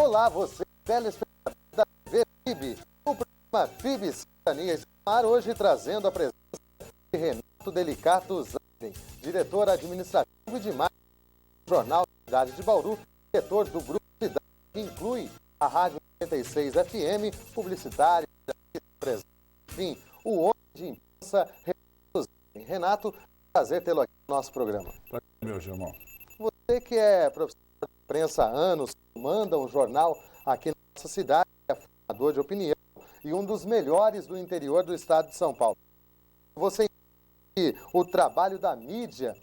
Olá, você, telespectador da TV FIB. O programa FIB Cidadania está hoje trazendo a presença de Renato Delicato Zaiden, diretor administrativo de marketing do Jornal Cidade de Bauru, diretor do Grupo Cidade, que inclui a Rádio 96 FM, publicitário, enfim, o homem de imprensa, Renato Zaiden. Renato, prazer tê-lo aqui no nosso programa. Prazer, meu irmão. Você que é professor de imprensa há anos, manda um jornal aqui na nossa cidade, é formador de opinião e um dos melhores do interior do estado de São Paulo. Você entende que o trabalho da mídia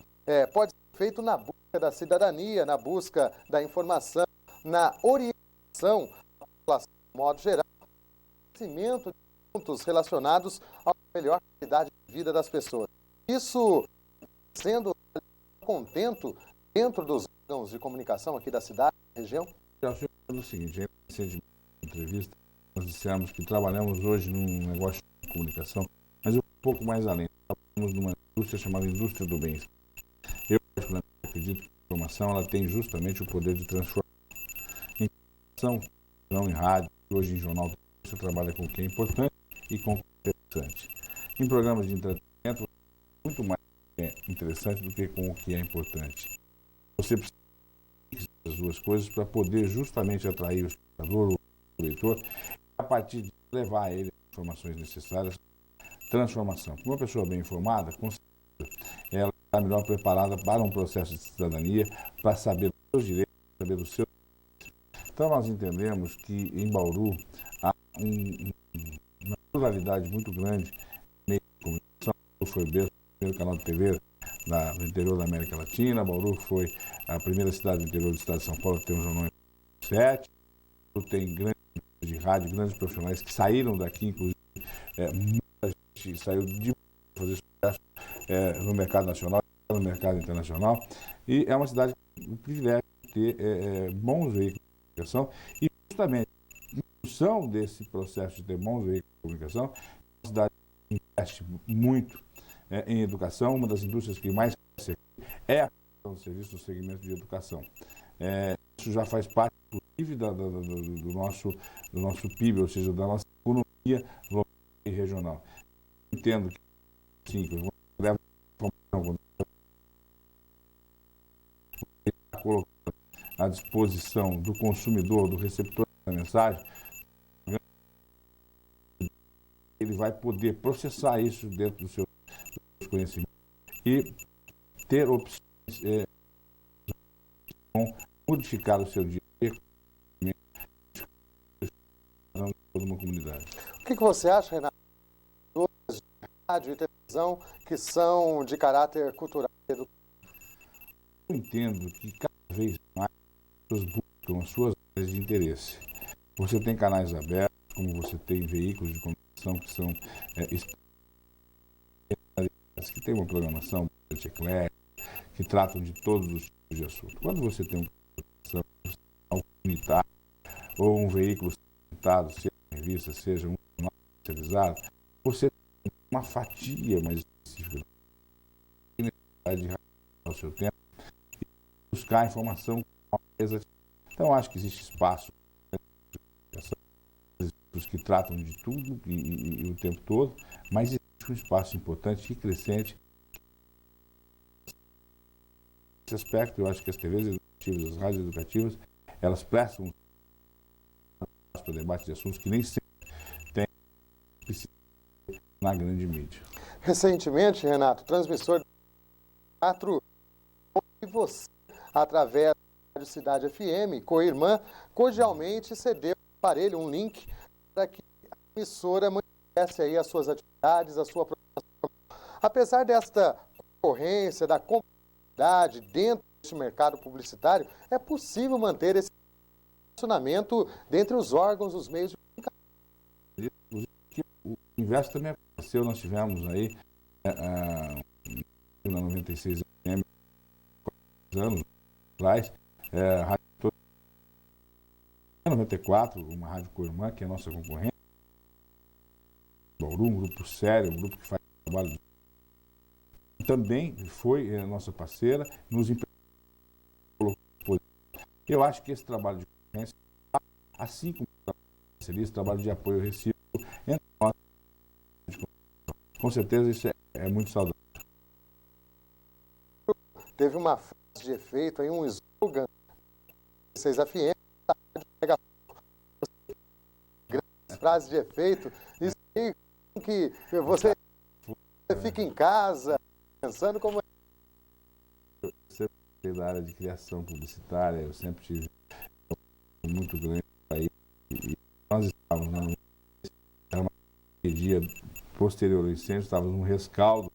pode ser feito na busca da cidadania, na busca da informação, na orientação da população de modo geral, conhecimento de assuntos relacionados à melhor qualidade de vida das pessoas. Isso sendo contento dentro dos órgãos de comunicação aqui da cidade, da região? Eu acho o seguinte, recentemente, na entrevista, nós dissemos que trabalhamos hoje num negócio de comunicação, mas um pouco mais além. Trabalhamos numa indústria chamada indústria do bem-estar. Eu, particularmente, acredito que a informação ela tem justamente o poder de transformar. Em informação, não em rádio, hoje em jornal, você trabalha com o que é importante e com o que é interessante. Em programas de entretenimento, muito mais interessante do que com o que é importante. Você precisa das duas coisas para poder justamente atrair o espectador, o leitor, a partir de levar a ele as informações necessárias, transformação. Uma pessoa bem informada, com certeza, ela está melhor preparada para um processo de cidadania, para saber dos seus direitos, saber dos seus. Então nós entendemos que em Bauru há uma pluralidade muito grande no meio de comunicação. Foi o primeiro canal de TV no interior da América Latina. Bauru foi a primeira cidade do interior do estado de São Paulo que tem um jornal em 7. Tem grandes de rádio, grandes profissionais que saíram daqui, inclusive muita gente saiu de fazer sucesso no mercado nacional, no mercado internacional. E é uma cidade com o privilégio de ter bons veículos de comunicação e justamente em função desse processo de ter bons veículos de comunicação, a cidade investe muito em educação. Uma das indústrias que mais cresce é a prestação de serviços no segmento de educação. Isso já faz parte, inclusive, do nosso PIB, ou seja, da nossa economia local e regional. Entendo que, sim, que eu vou colocando à disposição do consumidor, do receptor da mensagem, ele vai poder processar isso dentro do seu conhecimento e ter opções modificar o seu dia de uma comunidade. O que você acha, Renato, de rádio e televisão que são de caráter cultural e educativo? Eu entendo que cada vez mais as pessoas buscam as suas áreas de interesse. Você tem canais abertos, como você tem veículos de comunicação que são que têm uma programação eclética, que tratam de todos os tipos de assunto. Quando você tem uma programação unitária ou um veículo segmentado, seja uma revista, seja um jornal especializado, você tem uma fatia mais específica de necessidade de ao seu tempo e buscar informação com exatidão. Então, acho que existe espaço que tratam de tudo e o tempo todo, mas existe um espaço importante e crescente. Nesse aspecto, eu acho que as TVs educativas, as rádios educativas, elas prestam para debate de assuntos que nem sempre tem na grande mídia. Recentemente, Renato, transmissor de 4 e você, através da Rádio Cidade FM, co-irmã, cordialmente cedeu um aparelho, um link, para que a emissora mantivesse aí as suas atividades, a sua programação. Apesar desta concorrência, da competitividade dentro deste mercado publicitário, é possível manter esse funcionamento dentre os órgãos, os meios de comunicação. O inverso também aconteceu, nós tivemos aí na 96 FM, anos atrás, rádio 94, uma rádio co-irmã, que é a nossa concorrente, Bauru, um grupo sério, um grupo que faz trabalho. Também foi nossa parceira, nos colocou. Eu acho que esse trabalho de concorrência assim como o trabalho de apoio recíproco entre nós. Com certeza isso é muito saudável. Teve uma frase de efeito aí, um slogan, 6 FM, grandes frases de efeito, isso aí que você fica em casa pensando como Eu sempre fui da área de criação publicitária, eu sempre tive muito grande aí e nós estávamos no dia posterior ao incêndio, estávamos num rescaldo,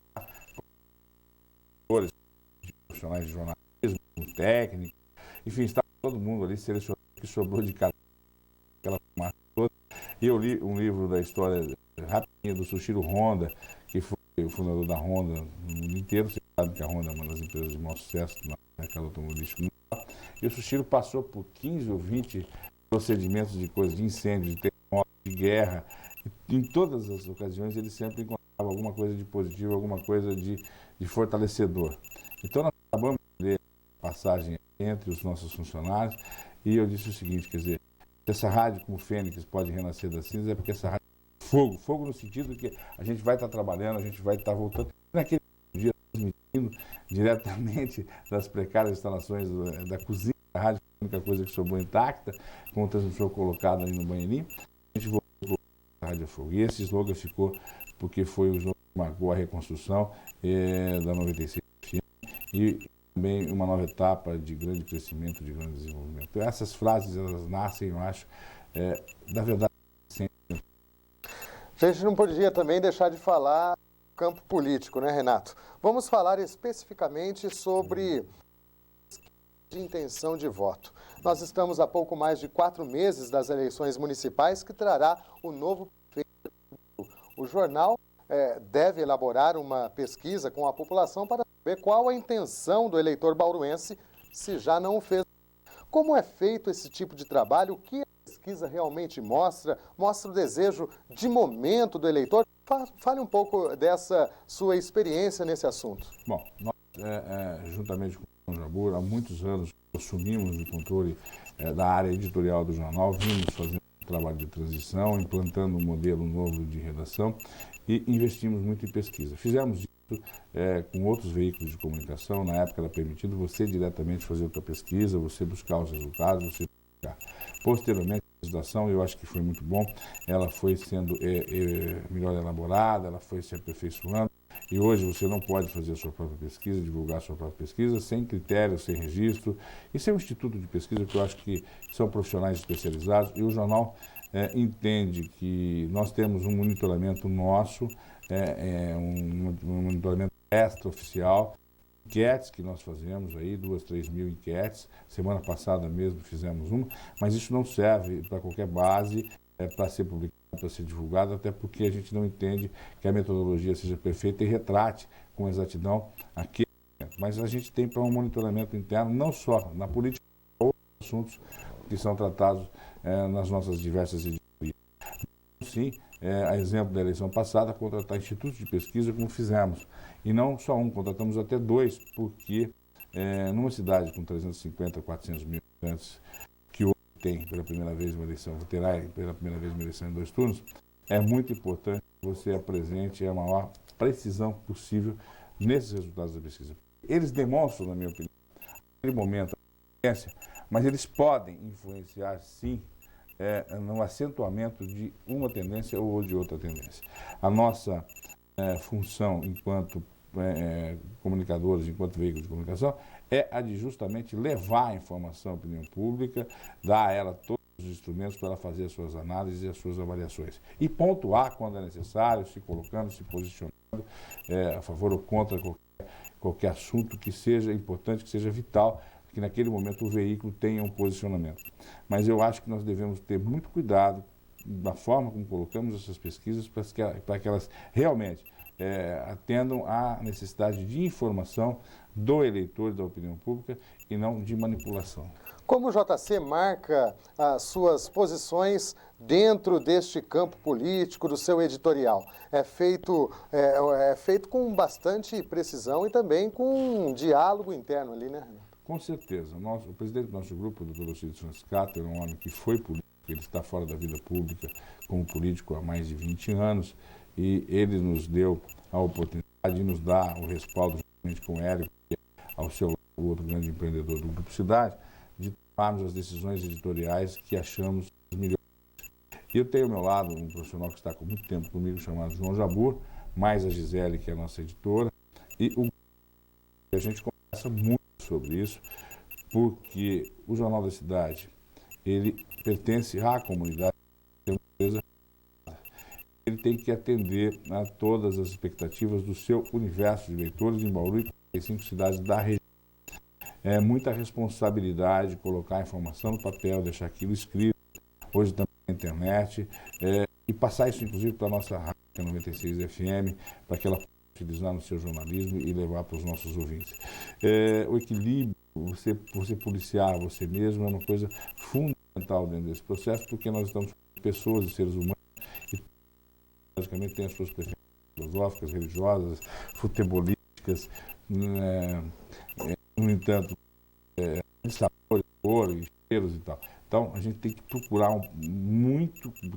profissionais de jornalismo, técnicos, enfim, estava todo mundo ali selecionado que sobrou de cada aquela fumaça toda. E eu li um livro da história rapidinha do Sushiro Honda, que foi o fundador da Honda no mundo inteiro. Você sabe que a Honda é uma das empresas de maior sucesso no mercado automobilístico mundial. E o Sushiro passou por 15 ou 20 procedimentos de coisas de incêndio, de terremoto, de guerra. E em todas as ocasiões ele sempre encontrava alguma coisa de positivo, alguma coisa de fortalecedor. Então nós acabamos de ler a passagem entre os nossos funcionários e eu disse o seguinte, quer dizer, essa rádio como Fênix pode renascer das cinzas é porque essa rádio é fogo, fogo no sentido que a gente vai estar trabalhando, a gente vai estar voltando. Naquele dia, transmitindo diretamente das precárias instalações da cozinha da rádio, a única coisa que sobrou intacta, com o transmissor colocado ali no banheirinho, a gente voltou para a Rádio Fogo. E esse slogan ficou porque foi o slogan que marcou a reconstrução da 96 e também uma nova etapa de grande crescimento, de grande desenvolvimento. Então, essas frases, elas nascem, eu acho, da verdade. Sempre. A gente não podia também deixar de falar do campo político, né, Renato? Vamos falar especificamente sobre de intenção de voto. Nós estamos a pouco mais de 4 meses das eleições municipais, que trará o novo prefeito. O jornal deve elaborar uma pesquisa com a população para ver qual a intenção do eleitor bauruense, se já não o fez. Como é feito esse tipo de trabalho? O que a pesquisa realmente mostra? Mostra o desejo de momento do eleitor? Fale um pouco dessa sua experiência nesse assunto. Bom, nós, juntamente com o Jabur, há muitos anos assumimos o controle da área editorial do jornal, vimos fazendo um trabalho de transição, implantando um modelo novo de redação e investimos muito em pesquisa. Fizemos isso com outros veículos de comunicação. Na época era permitido você diretamente fazer outra pesquisa, você buscar os resultados, você buscar. Posteriormente, a legislação, eu acho que foi muito bom, ela foi sendo melhor elaborada, ela foi se aperfeiçoando, e hoje você não pode fazer a sua própria pesquisa, divulgar a sua própria pesquisa, sem critério, sem registro, e sem um instituto de pesquisa, que eu acho que são profissionais especializados, e o jornal entende que nós temos um monitoramento nosso, um monitoramento extraoficial, enquetes que nós fazemos aí, 2, 3 mil enquetes, semana passada mesmo fizemos uma, mas isso não serve para qualquer base, para ser publicado, para ser divulgado, até porque a gente não entende que a metodologia seja perfeita e retrate com exatidão aquele momento. Mas a gente tem para um monitoramento interno, não só na política, mas outros assuntos que são tratados nas nossas diversas editorias. Sim, a exemplo da eleição passada, contratar institutos de pesquisa como fizemos. E não só um, contratamos até 2, porque numa cidade com 350, 400 mil habitantes, que hoje tem pela primeira vez uma eleição, terá pela primeira vez uma eleição em 2 turnos, é muito importante que você apresente a maior precisão possível nesses resultados da pesquisa. Eles demonstram, na minha opinião, naquele momento, a tendência, mas eles podem influenciar, sim, no acentuamento de uma tendência ou de outra tendência. A nossa função enquanto comunicadores, enquanto veículo de comunicação, é a de justamente levar a informação à opinião pública, dar a ela todos os instrumentos para ela fazer as suas análises e as suas avaliações. E pontuar quando é necessário, se colocando, se posicionando a favor ou contra qualquer assunto que seja importante, que seja vital, que naquele momento o veículo tenha um posicionamento. Mas eu acho que nós devemos ter muito cuidado da forma como colocamos essas pesquisas para que elas realmente atendam à necessidade de informação do eleitor e da opinião pública e não de manipulação. Como o JC marca as suas posições dentro deste campo político, do seu editorial? É feito com bastante precisão e também com um diálogo interno ali, né, Renato? Com certeza. O presidente do nosso grupo, o Dr. Lucido Franciscato, é um homem que foi político, Ele está fora da vida pública como político há mais de 20 anos e ele nos deu a oportunidade de nos dar o respaldo, juntamente com o Érico, que é ao seu lado, o outro grande empreendedor do Grupo Cidade, de tomarmos as decisões editoriais que achamos melhores. E eu tenho ao meu lado um profissional que está com muito tempo comigo, chamado João Jabur, mais a Gisele, que é a nossa editora, e a gente conversa muito sobre isso, porque o Jornal da Cidade, ele pertence à comunidade, é uma empresa, ele tem que atender a todas as expectativas do seu universo de leitores em Bauru e 45 cidades da região. É muita responsabilidade colocar a informação no papel, deixar aquilo escrito, hoje também na internet, e passar isso inclusive para a nossa rádio 96 FM, para que ela possa utilizar no seu jornalismo e levar para os nossos ouvintes. O equilíbrio, você policiar você mesmo é uma coisa fundamental dentro desse processo, porque nós estamos com pessoas e seres humanos e logicamente têm as suas preferências filosóficas, religiosas, futebolísticas, no entanto, de sabor, cor e cheiros e tal. Então, a gente tem que procurar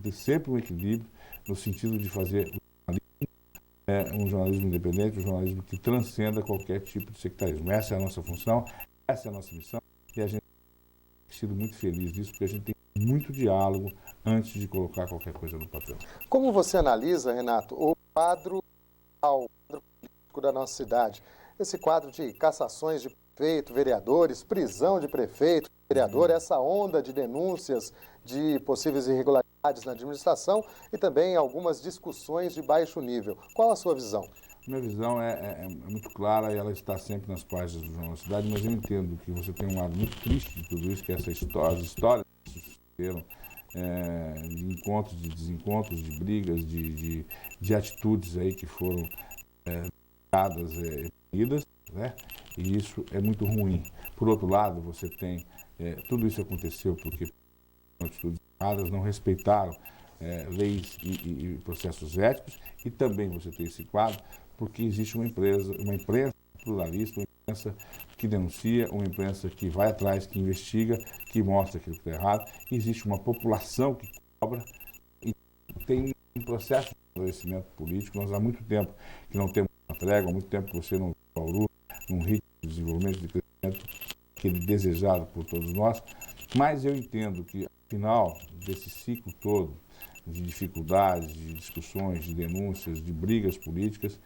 ter sempre um equilíbrio no sentido de fazer um jornalismo independente, um jornalismo que transcenda qualquer tipo de sectarismo. Essa é a nossa função, essa é a nossa missão e a gente tem sido muito feliz disso, porque a gente tem muito diálogo antes de colocar qualquer coisa no papel. Como você analisa, Renato, o quadro político da nossa cidade? Esse quadro de cassações de prefeito, vereadores, prisão de prefeito, vereador, essa onda de denúncias de possíveis irregularidades na administração e também algumas discussões de baixo nível. Qual a sua visão? Minha visão é muito clara e ela está sempre nas páginas do Jornal da Cidade, mas eu entendo que você tem um lado muito triste de tudo isso, que é essa história, as histórias que sucederam de encontros, de desencontros, de brigas, de atitudes aí que foram dadas e punidas, né? E isso é muito ruim. Por outro lado, você tem, tudo isso aconteceu porque atitudes erradas não respeitaram leis e processos éticos, e também você tem esse quadro porque existe uma imprensa pluralista, uma imprensa que denuncia, uma imprensa que vai atrás, que investiga, que mostra aquilo que está errado, e existe uma população que cobra e tem um processo de amadurecimento político. Nós há muito tempo que não temos uma trégua, há muito tempo que você não Bauru num ritmo de desenvolvimento, de crescimento, aquele desejado por todos nós, mas eu entendo que, ao final desse ciclo todo de dificuldades, de discussões, de denúncias, de brigas políticas,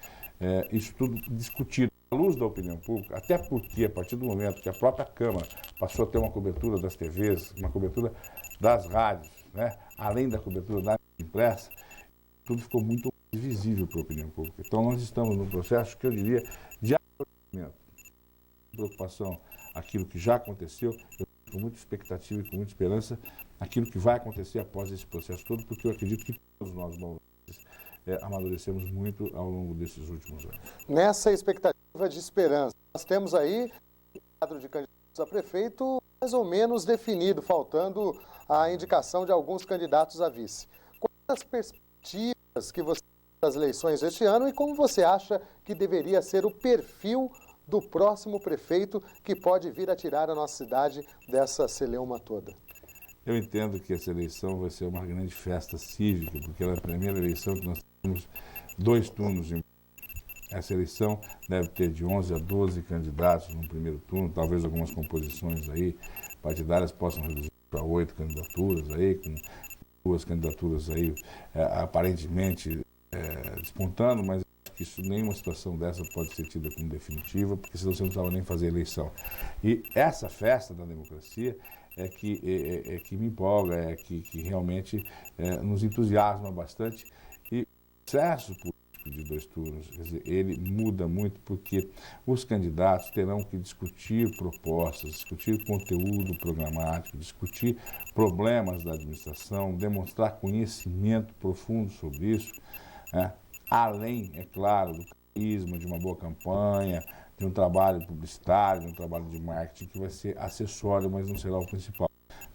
isso tudo discutido à luz da opinião pública, até porque, a partir do momento que a própria Câmara passou a ter uma cobertura das TVs, uma cobertura das rádios, né, além da cobertura da impressa, tudo ficou muito mais visível para a opinião pública. Então, nós estamos num processo que eu diria de preocupação aquilo que já aconteceu, eu tenho com muita expectativa e com muita esperança aquilo que vai acontecer após esse processo todo, porque eu acredito que todos nós amadurecemos muito ao longo desses últimos anos. Nessa expectativa de esperança, nós temos aí o quadro de candidatos a prefeito mais ou menos definido, faltando a indicação de alguns candidatos a vice. Quais as perspectivas que você tem das eleições deste ano e como você acha que deveria ser o perfil do próximo prefeito que pode vir a tirar a nossa cidade dessa celeuma toda? Eu entendo que essa eleição vai ser uma grande festa cívica, porque ela é a primeira eleição que nós temos 2 turnos. Essa eleição deve ter de 11 a 12 candidatos no primeiro turno, talvez algumas composições aí partidárias possam reduzir para 8 candidaturas aí, com 2 candidaturas aí aparentemente despontando, mas que isso, nenhuma situação dessa pode ser tida como definitiva, porque senão você não precisava nem fazer eleição. E essa festa da democracia é que me empolga, é que realmente nos entusiasma bastante. E o processo político de 2 turnos, quer dizer, ele muda muito porque os candidatos terão que discutir propostas, discutir conteúdo programático, discutir problemas da administração, demonstrar conhecimento profundo sobre isso, né? Além, é claro, do carisma, de uma boa campanha, de um trabalho publicitário, de um trabalho de marketing que vai ser acessório, mas não será o principal.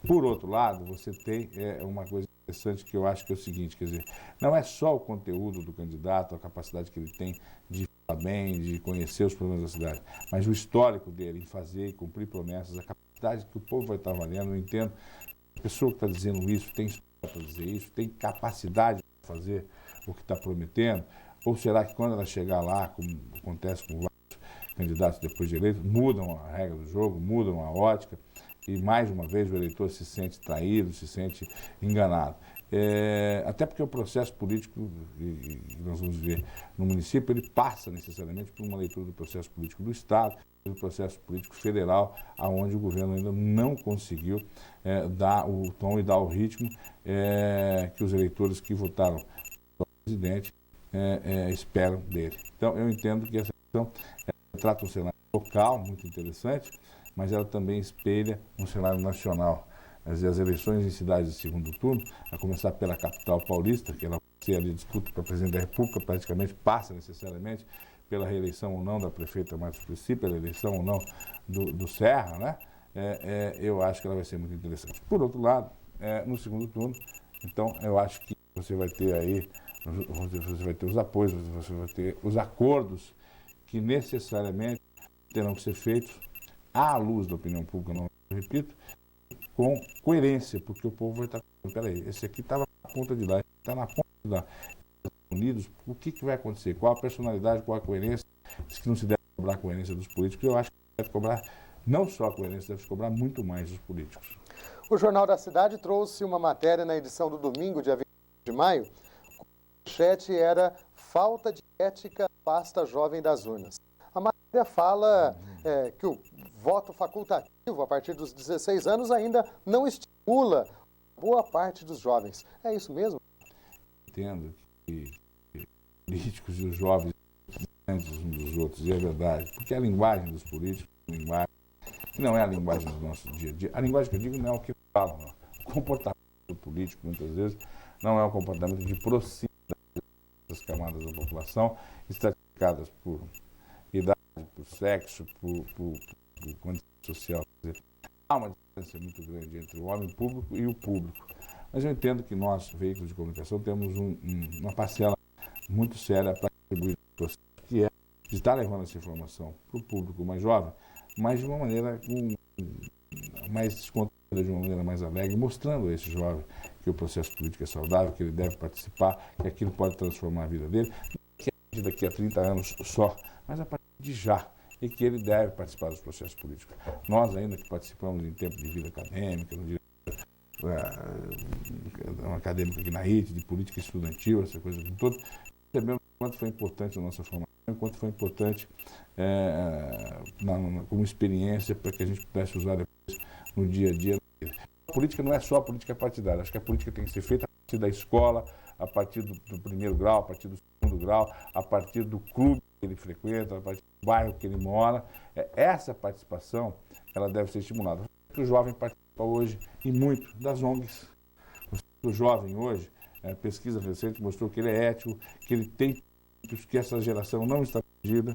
Por outro lado, você tem uma coisa interessante que eu acho que é o seguinte, quer dizer, não é só o conteúdo do candidato, a capacidade que ele tem de falar bem, de conhecer os problemas da cidade, mas o histórico dele em fazer e cumprir promessas, a capacidade que o povo vai estar valendo. Eu entendo pessoa que está dizendo isso tem história para dizer isso, tem capacidade de fazer o que está prometendo? Ou será que quando ela chegar lá, como acontece com vários candidatos depois de eleitos, mudam a regra do jogo, mudam a ótica e mais uma vez o eleitor se sente traído, se sente enganado? Até porque o processo político que nós vamos ver no município, ele passa necessariamente por uma leitura do processo político do Estado, do processo político federal, aonde o governo ainda não conseguiu dar o tom e dar o ritmo que os eleitores que votaram no presidente esperam dele. Então, eu entendo que essa questão trata um cenário local muito interessante, mas ela também espelha um cenário nacional. As eleições em cidades de segundo turno, a começar pela capital paulista, que ela vai ser ali disputa para presidente da República, praticamente passa necessariamente pela reeleição ou não da prefeita Marta Suplicy, pela eleição ou não do Serra, né? Eu acho que ela vai ser muito interessante. Por outro lado, no segundo turno, então eu acho que você vai ter aí, você vai ter os apoios, você vai ter os acordos que necessariamente terão que ser feitos à luz da opinião pública, não repito, com coerência, porque o povo vai estar falando, peraí, esse aqui estava na ponta de lá, está na ponta de lá. Unidos, o que vai acontecer? Qual a personalidade, qual a coerência? Diz que não se deve cobrar a coerência dos políticos. Eu acho que deve cobrar não só a coerência, deve se cobrar muito mais dos políticos. O Jornal da Cidade trouxe uma matéria na edição do domingo, dia 20 de maio. A manchete era "Falta de ética afasta jovem das urnas". A matéria fala que o voto facultativo a partir dos 16 anos ainda não estimula boa parte dos jovens. É isso mesmo? Entendo que políticos e os jovens antes uns dos outros, e é verdade, porque a linguagem dos políticos é uma linguagem que não é a linguagem do nosso dia a dia. A linguagem que eu digo não é o que falam, não. O comportamento do político, muitas vezes, não é um comportamento de proximidade das camadas da população, estratificadas por idade, por sexo, por condição social. Quer dizer, há uma distância muito grande entre o homem público e o público. Mas eu entendo que nós, veículos de comunicação, temos uma parcela muito séria para contribuir no processo, que é de estar levando essa informação para o público mais jovem, mas de uma maneira mais descontraída, de uma maneira mais alegre, mostrando a esse jovem que o processo político é saudável, que ele deve participar, que aquilo pode transformar a vida dele, que é daqui a 30 anos só, mas a partir de já, e que ele deve participar dos processos políticos. Nós, ainda que participamos em tempo de vida acadêmica, no dia acadêmica aqui na IT, de política estudantil, essa coisa toda, percebemos o quanto foi importante a nossa formação, o quanto foi importante como experiência para que a gente pudesse usar depois no dia a dia. A política não é só a política partidária, acho que a política tem que ser feita a partir da escola, a partir do primeiro grau, a partir do segundo grau, a partir do clube que ele frequenta, a partir do bairro que ele mora. Essa participação, ela deve ser estimulada. O jovem participa hoje e muito das ONGs. O jovem hoje, pesquisa recente mostrou que ele é ético, que ele tem, que essa geração não está perdida.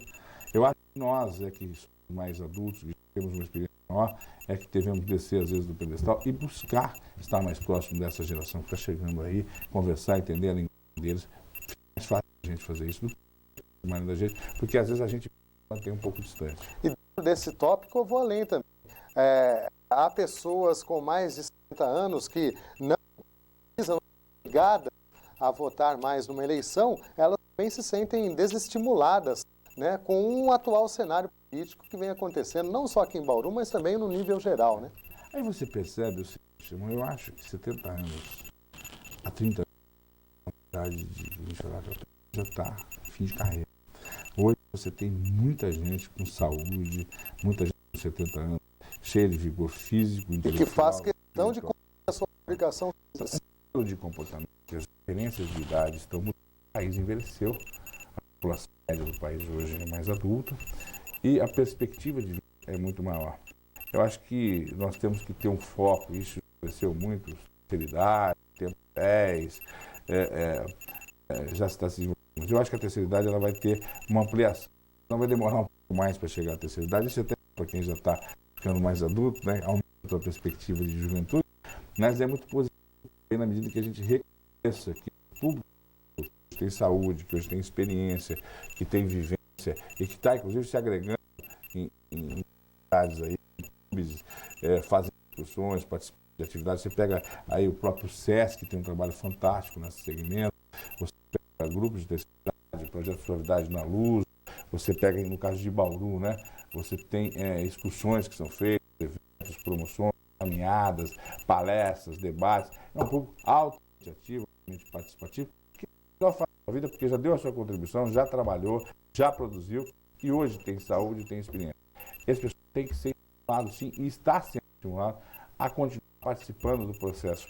Eu acho que nós, que somos mais adultos, que temos uma experiência maior, que devemos descer às vezes do pedestal e buscar estar mais próximo dessa geração que está chegando aí, conversar, entender a linguagem deles. É mais fácil a gente fazer isso do que da gente, porque às vezes a gente mantém um pouco distante. E dentro desse tópico eu vou além também. Há pessoas com mais de 60 anos que não precisam obrigadas a votar mais numa eleição, elas também se sentem desestimuladas, né, com o atual cenário político que vem acontecendo, não só aqui em Bauru, mas também no nível geral, né? Aí você percebe o seguinte, eu acho que 70 anos a 30 anos de já está fim de carreira. Hoje você tem muita gente com saúde, muita gente com 70 anos, cheia de vigor físico, intelectual. E que faz questão de cumprir a sua obrigação. De comportamento, as diferenças de idade estão mudando. O país envelheceu, a população média do país hoje é mais adulta e a perspectiva de vida é muito maior. Eu acho que nós temos que ter um foco, isso cresceu muito, sinceridade, tempo 10, já está se desenvolvendo. Eu acho que a terceira idade ela vai ter uma ampliação, não vai demorar um pouco mais para chegar à terceira idade, isso até para quem já está ficando mais adulto, né, aumenta a perspectiva de juventude, mas é muito positivo na medida que a gente reconheça que o público que tem saúde, que hoje tem experiência, que tem vivência e que está, inclusive, se agregando em cidades aí, clubes, fazendo discussões, participando de atividade. Você pega aí o próprio SESC, que tem um trabalho fantástico nesse segmento. Você pega grupos de terceira idade, projeto Suavidade na Luz. Você pega, no caso de Bauru, né? Você tem excursões que são feitas, eventos, promoções, caminhadas, palestras, debates. É um público auto-iniciativo, participativo, que já faz a vida porque já deu a sua contribuição, já trabalhou, já produziu e hoje tem saúde e tem experiência. Esse pessoal tem que ser estimulado, sim, e está sendo estimulado a continuar participando do processo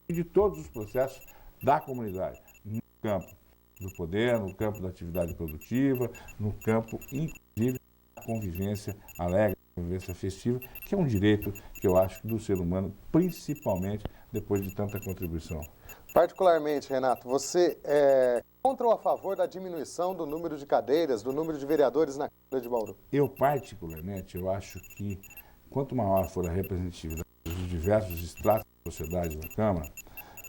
e de todos os processos da comunidade, no campo do poder, no campo da atividade produtiva, no campo, inclusive, da convivência alegre, convivência festiva, que é um direito que eu acho do ser humano, principalmente depois de tanta contribuição. Particularmente, Renato, você é contra ou a favor da diminuição do número de cadeiras, do número de vereadores na Câmara de Bauru? Eu, particularmente, eu acho que quanto maior for a representatividade dos diversos estratos da sociedade na Câmara,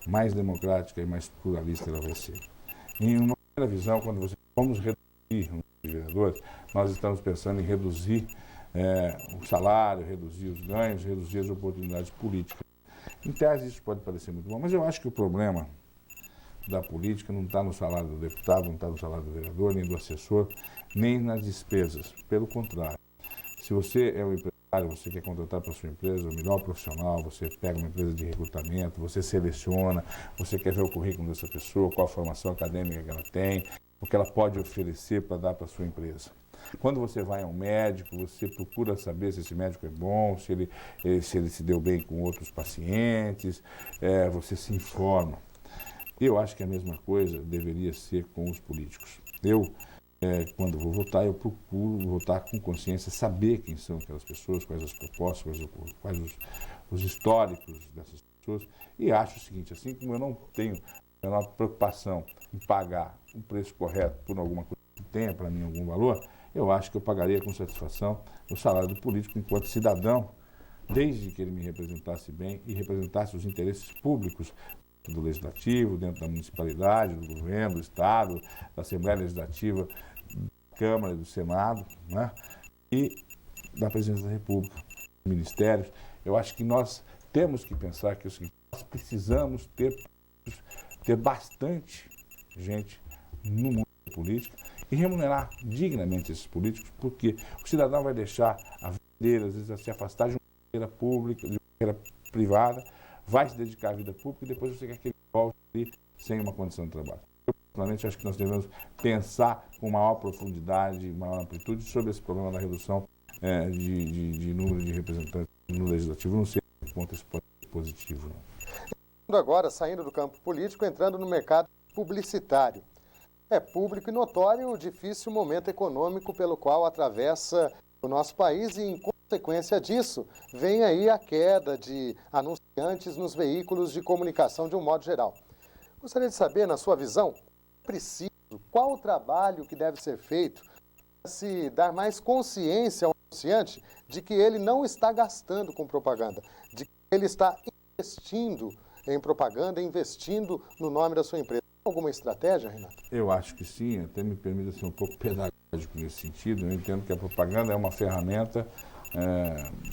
mais democrática e mais pluralista ela vai ser. Em uma primeira visão, quando vamos reduzir o número de vereadores, nós estamos pensando em reduzir o salário, reduzir os ganhos, reduzir as oportunidades políticas. Em tese, isso pode parecer muito bom, mas eu acho que o problema da política não está no salário do deputado, não está no salário do vereador, nem do assessor, nem nas despesas. Pelo contrário, se você é um empresário, você quer contratar para a sua empresa o melhor profissional, você pega uma empresa de recrutamento, você seleciona, você quer ver o currículo dessa pessoa, qual a formação acadêmica que ela tem, o que ela pode oferecer para dar para a sua empresa. Quando você vai a um médico, você procura saber se esse médico é bom, se ele se deu bem com outros pacientes, você se informa. Eu acho que a mesma coisa deveria ser com os políticos. Quando vou votar, eu procuro votar com consciência, saber quem são aquelas pessoas, quais as propostas, quais os históricos dessas pessoas. E acho o seguinte, assim como eu não tenho a menor preocupação em pagar o preço correto por alguma coisa que tenha para mim algum valor, eu acho que eu pagaria com satisfação o salário do político enquanto cidadão, desde que ele me representasse bem e representasse os interesses públicos do Legislativo, dentro da municipalidade, do governo, do Estado, da Assembleia Legislativa, da Câmara e do Senado, né? E da Presidência da República, dos ministérios. Eu acho que nós temos que pensar que é o seguinte, nós precisamos ter bastante gente no mundo da política e remunerar dignamente esses políticos, porque o cidadão vai deixar a vida, às vezes, a se afastar de uma carreira pública, de uma carreira privada, vai se dedicar à vida pública e depois você quer que ele volte ali sem uma condição de trabalho. Eu, particularmente, acho que nós devemos pensar com maior profundidade, maior amplitude sobre esse problema da redução de número de representantes no Legislativo. Não sei se ponto isso pode ser positivo. Não. Agora, saindo do campo político, entrando no mercado publicitário. É público e notório o difícil momento econômico pelo qual atravessa o nosso país e, em consequência disso, vem aí a queda de anunciantes nos veículos de comunicação de um modo geral. Gostaria de saber, na sua visão, qual o trabalho que deve ser feito para se dar mais consciência ao anunciante de que ele não está gastando com propaganda, de que ele está investindo em propaganda, investindo no nome da sua empresa. Alguma estratégia, Renato? Eu acho que sim, até me permita ser um pouco pedagógico nesse sentido. Eu entendo que a propaganda é uma ferramenta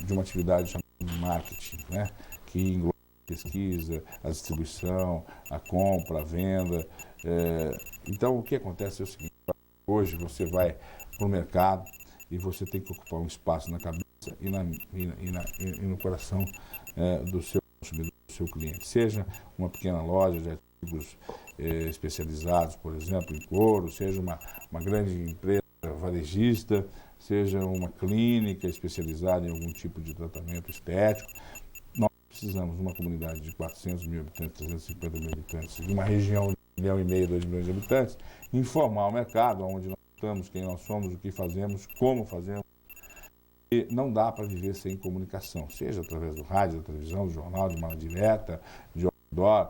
de uma atividade chamada de marketing, né? Que engloba a pesquisa, a distribuição, a compra, a venda. Então, o que acontece é o seguinte, hoje você vai para o mercado e você tem que ocupar um espaço na cabeça e no coração do seu consumidor, do seu cliente. Seja uma pequena loja de artigos especializados, por exemplo, em couro, seja uma grande empresa varejista, seja uma clínica especializada em algum tipo de tratamento estético. Nós precisamos de uma comunidade de 400 mil habitantes, 350 mil habitantes, de uma região de 1,5 milhão, 2 milhões de habitantes, informar o mercado, onde nós estamos, quem nós somos, o que fazemos, como fazemos. E não dá para viver sem comunicação, seja através do rádio, da televisão, do jornal, de uma direta, de outdoor.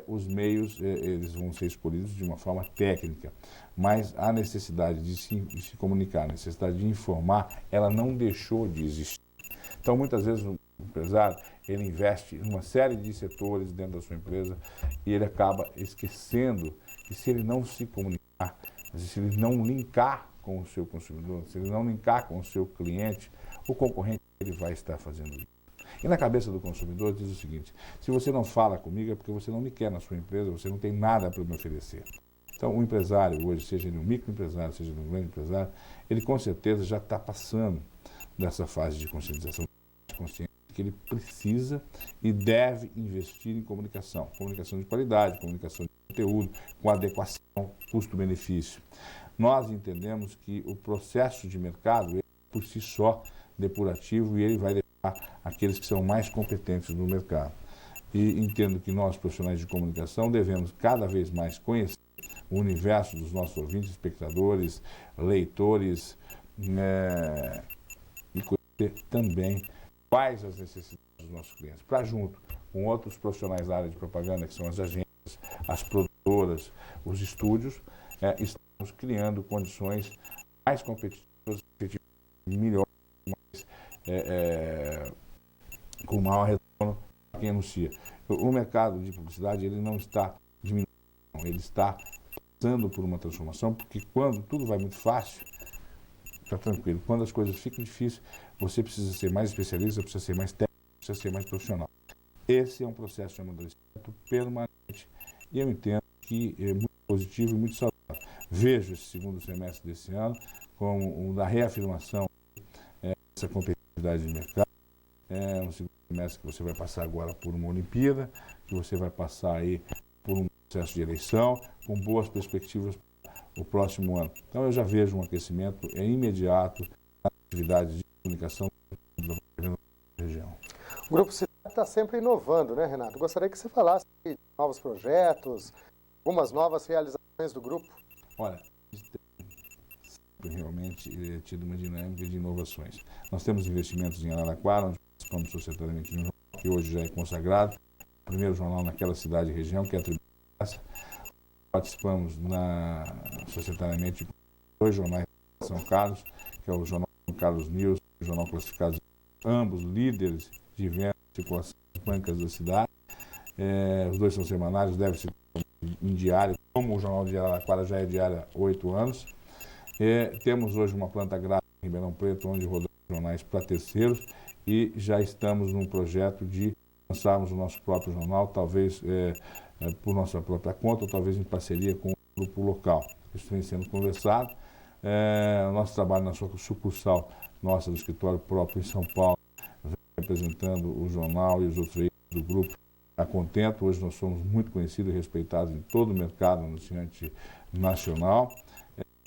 Os meios eles vão ser escolhidos de uma forma técnica, mas a necessidade de se comunicar, a necessidade de informar, ela não deixou de existir. Então, muitas vezes, o empresário ele investe em uma série de setores dentro da sua empresa e ele acaba esquecendo que se ele não se comunicar, se ele não linkar com o seu consumidor, se ele não linkar com o seu cliente, o concorrente ele vai estar fazendo isso. E na cabeça do consumidor diz o seguinte: se você não fala comigo é porque você não me quer na sua empresa, você não tem nada para me oferecer. Então, o empresário hoje, seja ele um microempresário, seja ele um grande empresário, ele com certeza já está passando dessa fase de conscientização, consciente que ele precisa e deve investir em comunicação. Comunicação de qualidade, comunicação de conteúdo, com adequação, custo-benefício. Nós entendemos que o processo de mercado, ele, por si só, depurativo, e ele vai levar aqueles que são mais competentes no mercado. E entendo que nós, profissionais de comunicação, devemos cada vez mais conhecer o universo dos nossos ouvintes, espectadores, leitores, e conhecer também quais as necessidades dos nossos clientes. Para junto com outros profissionais da área de propaganda, que são as agências, as produtoras, os estúdios, estamos criando condições mais competitivas, melhores, com maior retorno para quem anuncia. O mercado de publicidade, ele não está diminuindo, ele está passando por uma transformação, porque quando tudo vai muito fácil, está tranquilo. Quando as coisas ficam difíceis, você precisa ser mais especialista, precisa ser mais técnico, precisa ser mais profissional. Esse é um processo de amadurecimento permanente e eu entendo que é muito positivo e muito saudável. Vejo esse segundo semestre desse ano como da reafirmação dessa competitividade de mercado. É um segundo semestre que você vai passar agora por uma Olimpíada, que você vai passar aí por um processo de eleição, com boas perspectivas para o próximo ano. Então eu já vejo um aquecimento imediato nas atividades de comunicação da região. O Grupo Cidade está sempre inovando, né, Renato? Gostaria que você falasse de novos projetos, algumas novas realizações do grupo. Olha, tem realmente tido uma dinâmica de inovações. Nós temos investimentos em Araraquara, onde participamos societariamente de um jornal que hoje já é consagrado, o primeiro jornal naquela cidade e região, que é a Tribuna. Participamos societariamente de 2 jornais de São Carlos, que é o Jornal São Carlos News e o Jornal Classificados, ambos líderes de venda e circulação das bancas da cidade. Os 2 são semanários, devem ser em diário, como o Jornal de Araraquara já é diário há 8 anos. Temos hoje uma planta gráfica em Ribeirão Preto, onde rodamos jornais para terceiros, e já estamos num projeto de lançarmos o nosso próprio jornal, talvez por nossa própria conta, ou talvez em parceria com o grupo local. Isso vem sendo conversado. Nosso trabalho na sua sucursal nossa do escritório próprio em São Paulo, representando o jornal e os outros veículos do grupo, está contento. Hoje nós somos muito conhecidos e respeitados em todo o mercado anunciante nacional.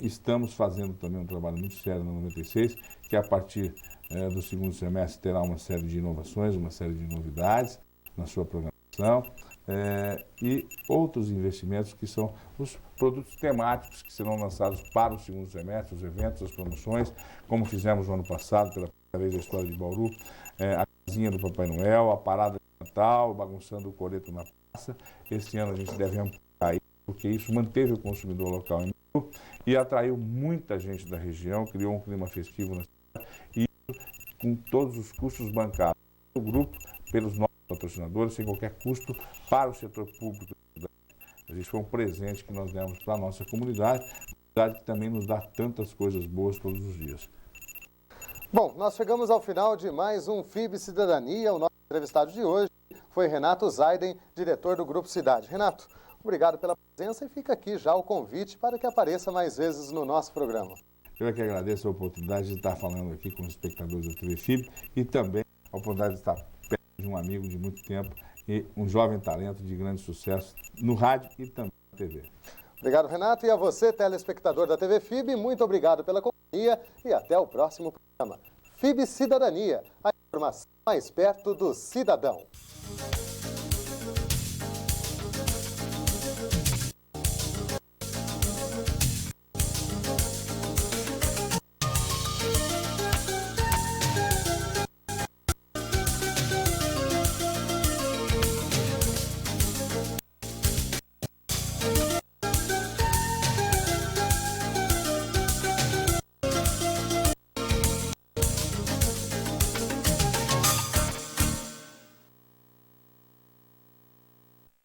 Estamos fazendo também um trabalho muito sério na 96, que a partir do segundo semestre terá uma série de inovações, uma série de novidades na sua programação, e outros investimentos que são os produtos temáticos que serão lançados para o segundo semestre, os eventos, as promoções, como fizemos no ano passado, pela primeira vez da história de Bauru, a casinha do Papai Noel, a parada de Natal, bagunçando o coreto na praça. Esse ano a gente deve ampliar isso, porque isso manteve o consumidor local em Bauru e atraiu muita gente da região, criou um clima festivo na cidade, e com todos os custos bancados do grupo, pelos nossos patrocinadores, sem qualquer custo para o setor público. Isso foi um presente que nós demos para a nossa comunidade que também nos dá tantas coisas boas todos os dias. Bom, nós chegamos ao final de mais um FIB Cidadania. O nosso entrevistado de hoje foi Renato Zaiden, diretor do Grupo Cidade. Renato, obrigado pela presença e fica aqui já o convite para que apareça mais vezes no nosso programa. Eu é que agradeço a oportunidade de estar falando aqui com os espectadores da TV FIB e também a oportunidade de estar perto de um amigo de muito tempo e um jovem talento de grande sucesso no rádio e também na TV. Obrigado, Renato. E a você, telespectador da TV FIB, muito obrigado pela companhia e até o próximo programa. FIB Cidadania, a informação mais perto do cidadão.